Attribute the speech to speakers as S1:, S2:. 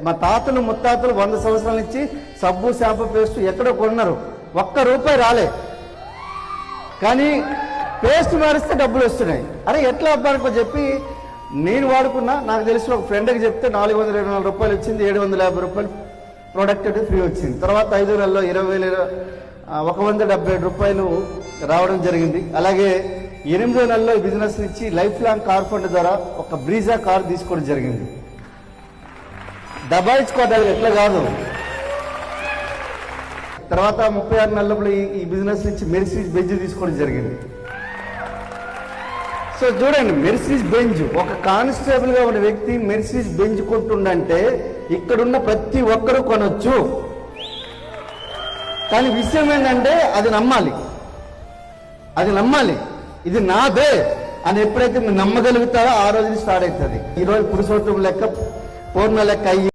S1: మా తాతలు ముత్తాతలు 100 సంవత్సరాల నుంచి సబ్బు షాంపూ పేస్ట్ ఎక్కడో కొన్నారు, ₹1 రాలే. కానీ పేస్ట్ మారిస్తే డబ్బులు వస్తున్నాయి. అరే ఎట్లా అబ్బానికి చెప్పి నేను వాడుకున్నా, నాకు తెలిసిన ఒక ఫ్రెండ్కి చెప్తే ₹424 వచ్చింది, ₹750 ప్రోడక్ట్ ఫ్రీ వచ్చింది. తర్వాత 5 నెలల్లో 177 రావడం జరిగింది. అలాగే 8వ నెలలో ఈ బిజినెస్ నుంచి లైఫ్ లాంగ్ కార్ ఫండ్ ద్వారా ఒక బ్రీజా కార్ తీసుకోవడం జరిగింది. దబాయించుకోవడానికి ఎట్లా కాదు. తర్వాత 36 నెలల ఈ బిజినెస్ నుంచి మెర్సిడీస్ బెంజ్ తీసుకోవడం జరిగింది. సో చూడండి, మెర్సిడీస్ బెంజ్ ఒక కానిస్టేబుల్ గా ఉన్న వ్యక్తి మెర్సిడీస్ బెంజ్ కొంటుండంటే ఇక్కడున్న ప్రతి ఒక్కరూ కొనొచ్చు. కానీ విషయం ఏంటంటే అది నమ్మాలి, ఇది నాదే అని ఎప్పుడైతే మీరు నమ్మగలుగుతారో ఆ రోజు స్టార్ట్ అవుతుంది. ఈరోజు పురుషోత్తం లెక్క పూర్ణ లెక్క